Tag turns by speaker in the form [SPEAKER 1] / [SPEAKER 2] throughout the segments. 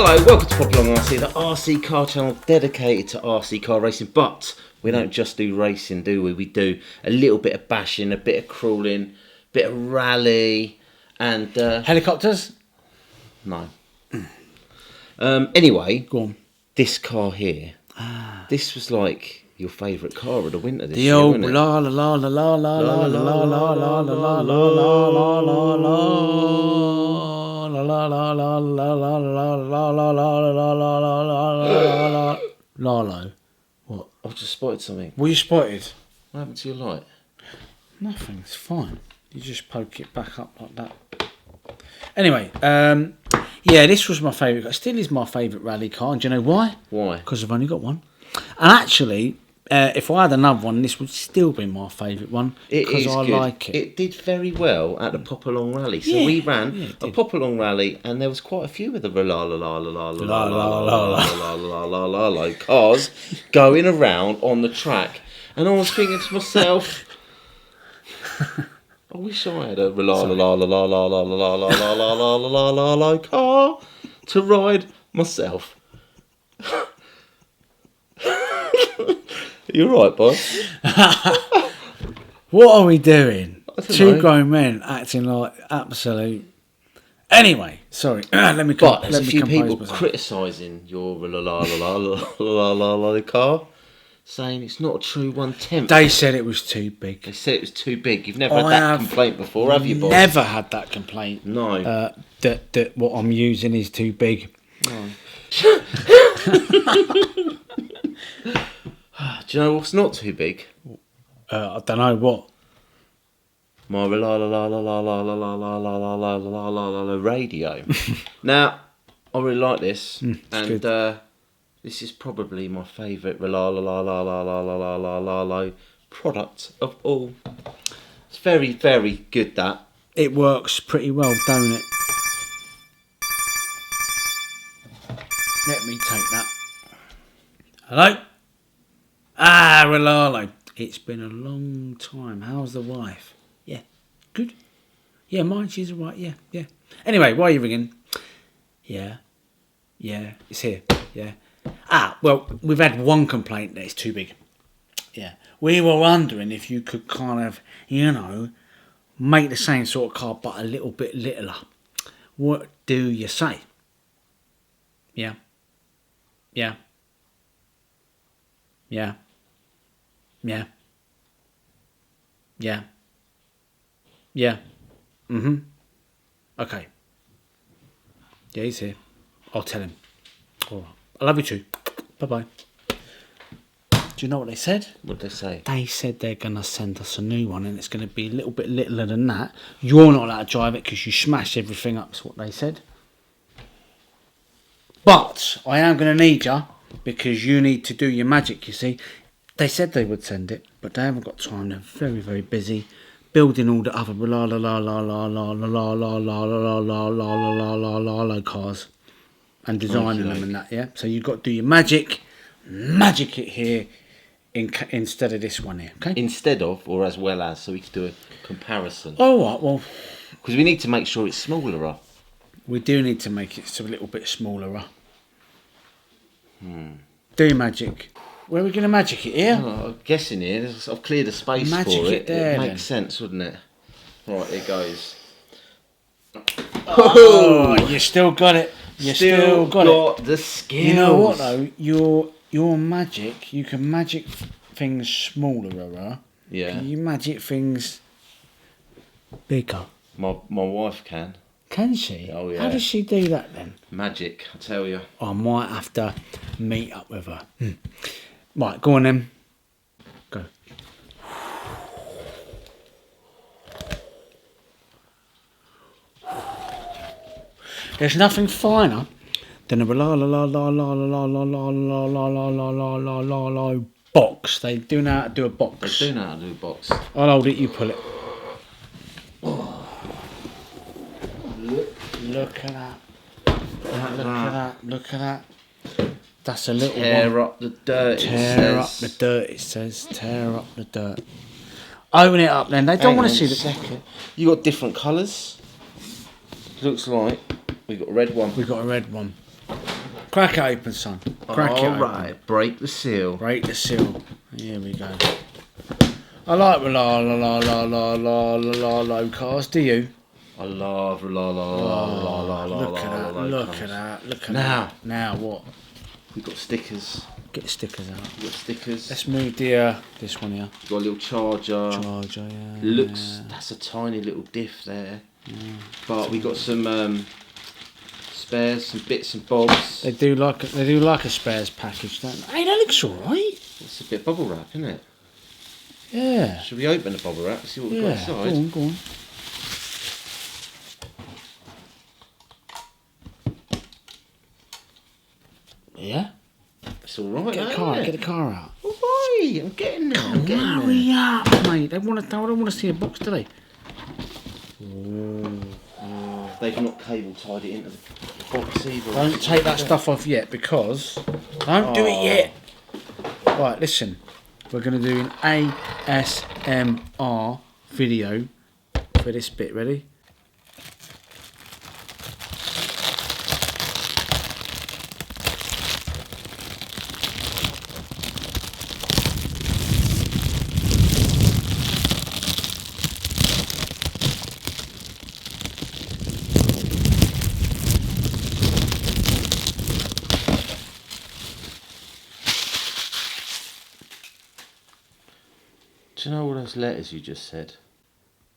[SPEAKER 1] Hello, welcome to Popalong RC, the RC car channel dedicated to RC car racing. But we don't just do racing, do we? We do a little bit of bashing, a bit of crawling, a bit of rally, and
[SPEAKER 2] helicopters.
[SPEAKER 1] No. Anyway,
[SPEAKER 2] go on.
[SPEAKER 1] This car here. This was like your favourite car of the winter this
[SPEAKER 2] the
[SPEAKER 1] year,
[SPEAKER 2] old
[SPEAKER 1] wasn't it?
[SPEAKER 2] la la la la la la la la la la la la la la la la Rlaarlo. What?
[SPEAKER 1] I've just spotted something.
[SPEAKER 2] What you spotted?
[SPEAKER 1] What happened to your light?
[SPEAKER 2] Nothing. It's fine. You just poke it back up like that. Anyway, yeah, this was my favourite. It still is my favourite rally car. And do you know why?
[SPEAKER 1] Why?
[SPEAKER 2] Because I've only got one. And actually, if I had another one, this would still be my favourite one because I like it.
[SPEAKER 1] It did very well at the Popalong Rally. So we ran a Popalong Rally, and there was quite a few of the Rlaarlo cars going around on the track, and I was thinking to myself, I wish I had a Rlaarlo car to ride myself. You're right, boy.
[SPEAKER 2] What are we doing? Two
[SPEAKER 1] know.
[SPEAKER 2] grown men acting like absolute. Anyway, sorry. Let me.
[SPEAKER 1] But there's
[SPEAKER 2] let
[SPEAKER 1] a
[SPEAKER 2] me
[SPEAKER 1] few
[SPEAKER 2] compose
[SPEAKER 1] people
[SPEAKER 2] myself.
[SPEAKER 1] criticising your Rlaarlo car, saying it's not a true 1/10.
[SPEAKER 2] They said it was too big.
[SPEAKER 1] They said it was too big. You've never had that complaint before, have you, boss?
[SPEAKER 2] Never had that complaint.
[SPEAKER 1] No.
[SPEAKER 2] That what I'm using is too big.
[SPEAKER 1] No. Do you know what's not too big?
[SPEAKER 2] I don't know what.
[SPEAKER 1] My radio. Now, I really like this, and this is probably my favourite Rlaarlo product of all. It's very, very good. That
[SPEAKER 2] it works pretty well, don't it? Let me take that. Hello? Rlaarlo. It's been a long time. How's the wife? Yeah. Good? Yeah, mine, she's alright. Yeah, yeah. Anyway, why are you ringing? Yeah. Yeah, it's here. Yeah. Well, we've had one complaint that it's too big. Yeah. We were wondering if you could kind of, make the same sort of car but a little bit littler. What do you say? Yeah. Yeah. Yeah. Yeah. Yeah. Yeah. Okay. Yeah, he's here. I'll tell him. All right. I love you too. Bye-bye. Do you know what they said?
[SPEAKER 1] what did they say?
[SPEAKER 2] They said they're going to send us a new one and it's going to be a little bit littler than that. You're not allowed to drive it because you smash everything up, is what they said. But I am going to need you because you need to do your magic, you see. They said they would send it, but they haven't got time. They're very, very busy building all the other cars and designing them and that, yeah? So you've got to do your magic it here instead of this one here, okay?
[SPEAKER 1] Instead of, or as well as, so we can do a comparison.
[SPEAKER 2] All right, well...
[SPEAKER 1] Because we need to make sure it's smaller.
[SPEAKER 2] We do need to make it a little bit smaller. Do your magic. Where are we going to magic it here?
[SPEAKER 1] I'm guessing here. I've cleared a space
[SPEAKER 2] Magic
[SPEAKER 1] for
[SPEAKER 2] it
[SPEAKER 1] it.
[SPEAKER 2] there,
[SPEAKER 1] It
[SPEAKER 2] then.
[SPEAKER 1] makes sense, wouldn't it? Right, here goes.
[SPEAKER 2] Oh, you still got it. You still got it.
[SPEAKER 1] The skills.
[SPEAKER 2] You know what though? Your magic, you can magic things smaller.
[SPEAKER 1] Yeah.
[SPEAKER 2] Can you magic things bigger?
[SPEAKER 1] My wife can.
[SPEAKER 2] Can she?
[SPEAKER 1] Oh, yeah.
[SPEAKER 2] How does she do that then?
[SPEAKER 1] Magic, I tell you.
[SPEAKER 2] I might have to meet up with her. Right, go on then. Go. There's nothing finer than a box. They do know how to do a box.
[SPEAKER 1] They do know how to do a box.
[SPEAKER 2] I'll hold it, you pull it. Look at that. Look at that. That's a little
[SPEAKER 1] Tear
[SPEAKER 2] one.
[SPEAKER 1] up the dirt.
[SPEAKER 2] Tear up the dirt, it says. Tear up the dirt. Open it up then. They don't want to see the
[SPEAKER 1] second. You got different colours. Looks like we've got a red one.
[SPEAKER 2] We've got a red one. Crack it open, son. Crack it
[SPEAKER 1] All
[SPEAKER 2] open.
[SPEAKER 1] right, break the seal.
[SPEAKER 2] Break the seal. Here we go. I like Rlaarlo cars, do you?
[SPEAKER 1] I love Rlaarlo.
[SPEAKER 2] Look at that, look at that, look at
[SPEAKER 1] Now.
[SPEAKER 2] that. Now what?
[SPEAKER 1] We've got stickers.
[SPEAKER 2] Get the stickers out.
[SPEAKER 1] We've got stickers.
[SPEAKER 2] Let's move this one here.
[SPEAKER 1] We've got a little charger.
[SPEAKER 2] Charger, yeah.
[SPEAKER 1] Looks, that's a tiny little diff there. But we got some spares, some bits and bobs.
[SPEAKER 2] They do like a spares package, don't they? Hey, that looks alright.
[SPEAKER 1] It's a bit of bubble wrap, isn't it?
[SPEAKER 2] Yeah.
[SPEAKER 1] Should we open the bubble wrap and see what we've got inside?
[SPEAKER 2] Go on. Yeah.
[SPEAKER 1] It's all right.
[SPEAKER 2] Get the car out.
[SPEAKER 1] All right, I'm getting there. I'm getting there.
[SPEAKER 2] Hurry up, mate. They don't want to see a box, do they?
[SPEAKER 1] They've not cable tied it into the box either.
[SPEAKER 2] Don't take that stuff off yet because don't do it yet. Right, listen. We're going to do an ASMR video for this bit. Ready?
[SPEAKER 1] Do you know all those letters you just said?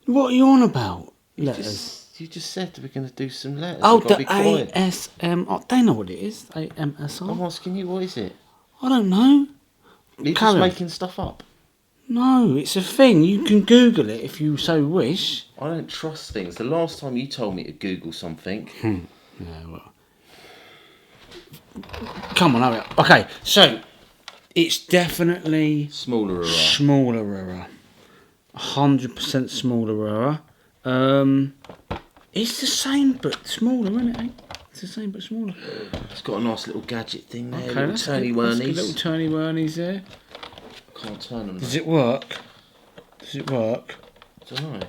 [SPEAKER 2] What are you on about? Letters.
[SPEAKER 1] You just said we're going to do some letters.
[SPEAKER 2] Oh,
[SPEAKER 1] You've got to
[SPEAKER 2] the
[SPEAKER 1] be quiet.
[SPEAKER 2] ASMR. They know what it is. AMSR.
[SPEAKER 1] I'm asking you, what is it?
[SPEAKER 2] I don't know.
[SPEAKER 1] You're just
[SPEAKER 2] Callum.
[SPEAKER 1] making stuff up.
[SPEAKER 2] No, it's a thing. You can Google it if you so wish.
[SPEAKER 1] I don't trust things. The last time you told me to Google something.
[SPEAKER 2] Yeah, well. Come on, hurry up. Okay, so it's definitely
[SPEAKER 1] Smaller era.
[SPEAKER 2] smaller error. 100% smaller error. It's the same but smaller, isn't it? It's the same but smaller.
[SPEAKER 1] It's got a nice little gadget thing there.
[SPEAKER 2] Okay,
[SPEAKER 1] Little
[SPEAKER 2] that's
[SPEAKER 1] turny
[SPEAKER 2] good. That's good.
[SPEAKER 1] whirnies.
[SPEAKER 2] Little turny whirnies there.
[SPEAKER 1] Can't turn them.
[SPEAKER 2] Does it work? Does it work?
[SPEAKER 1] I don't know.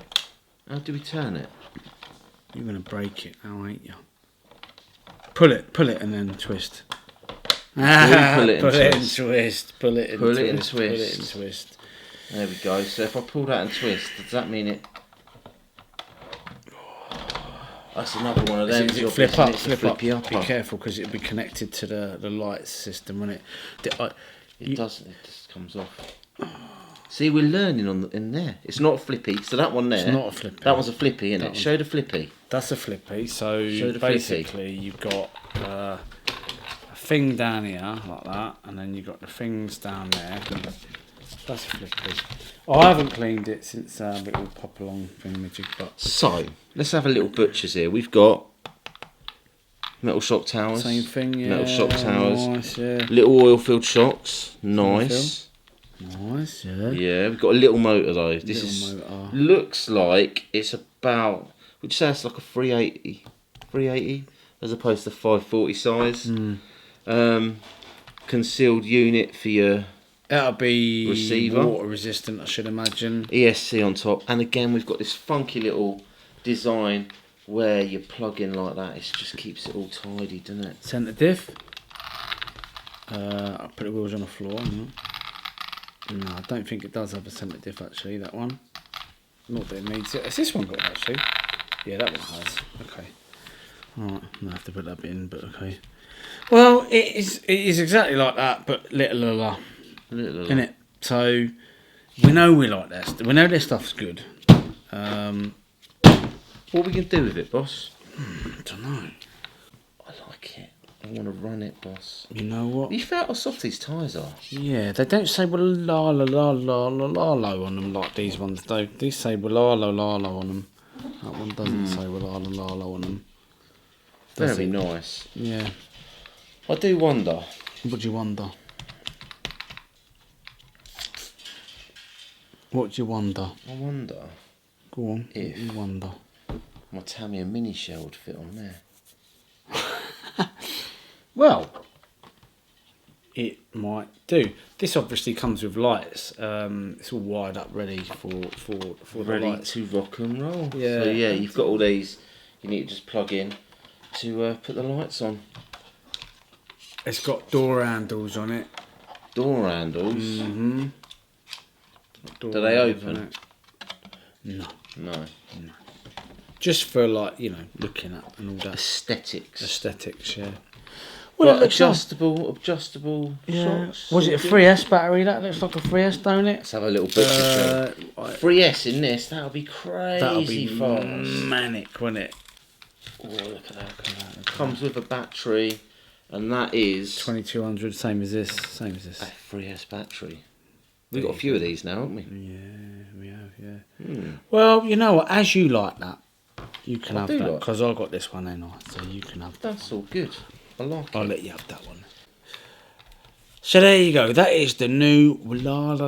[SPEAKER 1] How do we turn it?
[SPEAKER 2] You're gonna break it now, ain't you? Pull it, and then twist.
[SPEAKER 1] pull it and
[SPEAKER 2] Pull it and
[SPEAKER 1] twist.
[SPEAKER 2] twist. Pull it and
[SPEAKER 1] Pull
[SPEAKER 2] twist.
[SPEAKER 1] it and
[SPEAKER 2] Pull it and
[SPEAKER 1] twist.
[SPEAKER 2] twist.
[SPEAKER 1] There we go. So if I pull that and twist, does that mean it? That's another one of them.
[SPEAKER 2] Is it
[SPEAKER 1] jobs,
[SPEAKER 2] flip
[SPEAKER 1] isn't
[SPEAKER 2] up,
[SPEAKER 1] it? It's a
[SPEAKER 2] flip up.
[SPEAKER 1] flippy upper.
[SPEAKER 2] Be careful because it'll be connected to the lights system, won't it?
[SPEAKER 1] It doesn't. It just comes off. See, we're learning in there. It's not a flippy. So that one there.
[SPEAKER 2] It's not a flippy.
[SPEAKER 1] That one's a flippy, isn't it?
[SPEAKER 2] one's-
[SPEAKER 1] Show the flippy.
[SPEAKER 2] That's a flippy. So
[SPEAKER 1] Show the flippy.
[SPEAKER 2] basically, you've got a thing down here like that, and then you've got the things down there. That's a flippy. I haven't cleaned it since little Popalong thingamajig, but
[SPEAKER 1] So let's have a little butcher's here. We've got metal shock towers.
[SPEAKER 2] same thing. Yeah.
[SPEAKER 1] Metal shock towers.
[SPEAKER 2] Nice. Yeah.
[SPEAKER 1] Little oil-filled shocks. Nice.
[SPEAKER 2] Nice. Yeah.
[SPEAKER 1] Yeah, we've got a little motor though. This
[SPEAKER 2] Little motor.
[SPEAKER 1] looks like it's about. Would you say it's like a 380? 380 as opposed to 540 size. Concealed unit for your
[SPEAKER 2] That'll be
[SPEAKER 1] receiver.
[SPEAKER 2] water resistant, I should imagine.
[SPEAKER 1] ESC on top, and again we've got this funky little design where you plug in like that. It just keeps it all tidy, doesn't it?
[SPEAKER 2] Centre diff. I'll put the wheels on the floor. No, I don't think it does have a centre diff actually, that one. Not that it needs it. Has this one got it actually? Yeah, that one has. Okay. Alright, I'm going to have to put that bit in, but okay. Well, it is exactly like that, but little in it. So, we know we like this. We know this stuff's good.
[SPEAKER 1] What we can do with it, boss?
[SPEAKER 2] I don't know.
[SPEAKER 1] I like it. I want to run it, boss.
[SPEAKER 2] You know what?
[SPEAKER 1] You felt how soft these tyres are?
[SPEAKER 2] Yeah, they don't say Rlaarlo on them like these ones though. These say Rlaarlo on them. That one doesn't say Rlaarlo on them. Does
[SPEAKER 1] Very
[SPEAKER 2] it?
[SPEAKER 1] nice.
[SPEAKER 2] Yeah.
[SPEAKER 1] I do wonder.
[SPEAKER 2] What do you wonder? What do you wonder?
[SPEAKER 1] I wonder
[SPEAKER 2] Go on.
[SPEAKER 1] If-
[SPEAKER 2] What do you wonder?
[SPEAKER 1] my Tamiya mini shell would fit on there.
[SPEAKER 2] Well, it might do. This obviously comes with lights. It's all wired up, ready for the
[SPEAKER 1] Ready
[SPEAKER 2] lights.
[SPEAKER 1] to rock and roll.
[SPEAKER 2] Yeah.
[SPEAKER 1] So yeah, you've got all these. You need to just plug in to put the lights on.
[SPEAKER 2] It's got door handles on it.
[SPEAKER 1] Door handles.
[SPEAKER 2] Mm-hmm.
[SPEAKER 1] Do they open?
[SPEAKER 2] No.
[SPEAKER 1] No.
[SPEAKER 2] Just for like, you know, looking at and all that.
[SPEAKER 1] Aesthetics.
[SPEAKER 2] Yeah. Well,
[SPEAKER 1] But
[SPEAKER 2] it looks
[SPEAKER 1] adjustable
[SPEAKER 2] yeah.
[SPEAKER 1] shocks.
[SPEAKER 2] Was it a 3S battery? That looks like a 3S, don't it?
[SPEAKER 1] Let's have a little butcher show. 3S in this, that'll be crazy
[SPEAKER 2] That'll be
[SPEAKER 1] fast.
[SPEAKER 2] manic, won't it?
[SPEAKER 1] Oh, look at that. Comes with a battery, and that is
[SPEAKER 2] 2200, same as this.
[SPEAKER 1] a 3S battery. We've got a few of these now, haven't we?
[SPEAKER 2] Yeah, we have, yeah. Well, you know what, as you like that, you can have that, because I got this one, ain't I? So you can have that.
[SPEAKER 1] That's all good. I like it.
[SPEAKER 2] I'll let you have that one. So there you go. That is the new Rlaarlo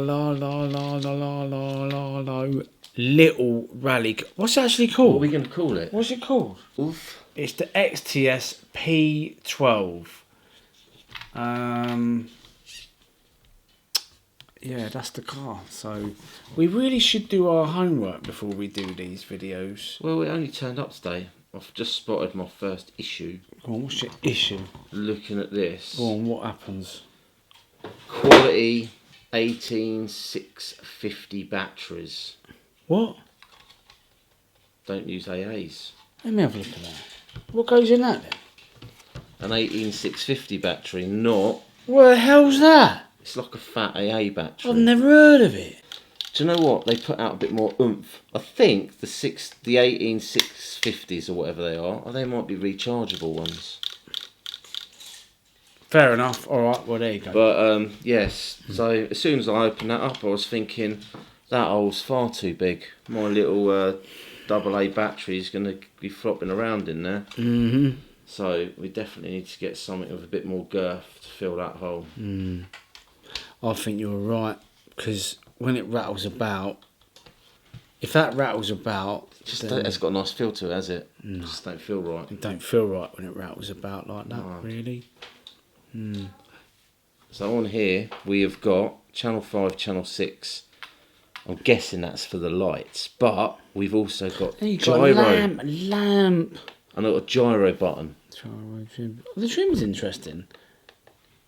[SPEAKER 2] little rally. What's it actually called?
[SPEAKER 1] What are we going to call it?
[SPEAKER 2] What's it called?
[SPEAKER 1] Oof.
[SPEAKER 2] It's the XTS P12. Yeah, that's the car. So we really should do our homework before we do these videos.
[SPEAKER 1] Well, it only turned up today. I've just spotted my first issue.
[SPEAKER 2] Go on, what's your issue?
[SPEAKER 1] Looking at this.
[SPEAKER 2] Go on, what happens?
[SPEAKER 1] Quality 18650 batteries.
[SPEAKER 2] What?
[SPEAKER 1] Don't use AAs.
[SPEAKER 2] Let me have a look at that. What goes in that then?
[SPEAKER 1] An 18650 battery, not.
[SPEAKER 2] What the hell's that?
[SPEAKER 1] It's like a fat AA battery.
[SPEAKER 2] I've never heard of it.
[SPEAKER 1] Do you know what? They put out a bit more oomph. I think the 18650s or whatever they are, they might be rechargeable ones.
[SPEAKER 2] Fair enough. All right. Well, there you go.
[SPEAKER 1] But yes. So as soon as I opened that up, I was thinking that hole's far too big. My little AA battery is going to be flopping around in there.
[SPEAKER 2] Mm-hmm.
[SPEAKER 1] So we definitely need to get something with a bit more girth to fill that hole.
[SPEAKER 2] I think you're right, because when it rattles about, if that rattles about,
[SPEAKER 1] It's got a nice feel to it, has it? Just don't feel right.
[SPEAKER 2] it don't feel right when it rattles about like that.
[SPEAKER 1] No.
[SPEAKER 2] Really.
[SPEAKER 1] So on here we have got channel 5, channel 6. I'm guessing that's for the lights, but we've also got
[SPEAKER 2] And you
[SPEAKER 1] gyro.
[SPEAKER 2] got a lamp.
[SPEAKER 1] And I've got a gyro button.
[SPEAKER 2] Gyro trim. The trim's interesting.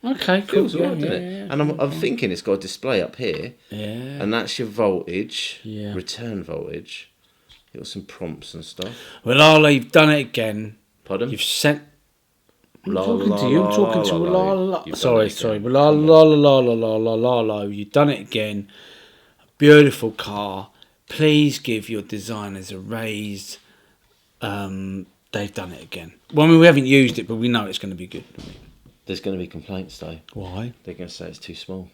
[SPEAKER 2] Okay, cool.
[SPEAKER 1] Feels alright, doesn't it?
[SPEAKER 2] Yeah,
[SPEAKER 1] And I'm thinking it's got a display up here,
[SPEAKER 2] yeah.
[SPEAKER 1] and that's your voltage,
[SPEAKER 2] Yeah.
[SPEAKER 1] return voltage. You've got some prompts and stuff.
[SPEAKER 2] Well, Lala, you've done it again.
[SPEAKER 1] Pardon?
[SPEAKER 2] You've sent. I'm
[SPEAKER 1] La,
[SPEAKER 2] talking
[SPEAKER 1] la,
[SPEAKER 2] to you. I'm
[SPEAKER 1] la,
[SPEAKER 2] talking to
[SPEAKER 1] la,
[SPEAKER 2] La
[SPEAKER 1] la.
[SPEAKER 2] La.
[SPEAKER 1] You've done
[SPEAKER 2] Sorry,
[SPEAKER 1] it
[SPEAKER 2] sorry.
[SPEAKER 1] again.
[SPEAKER 2] La La La La La La La La. You've done it again. Beautiful car. Please give your designers a raise. They've done it again. Well, I mean, we haven't used it, but we know it's going to be good.
[SPEAKER 1] There's going to be complaints though.
[SPEAKER 2] Why?
[SPEAKER 1] They're going to say it's too small.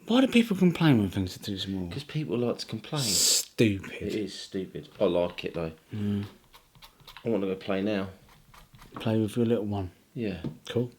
[SPEAKER 2] Why do people complain when things are too small?
[SPEAKER 1] Because people like to complain. It
[SPEAKER 2] Stupid.
[SPEAKER 1] is stupid. I like it though. I want to go play now.
[SPEAKER 2] Play with your little one.
[SPEAKER 1] Yeah.
[SPEAKER 2] Cool.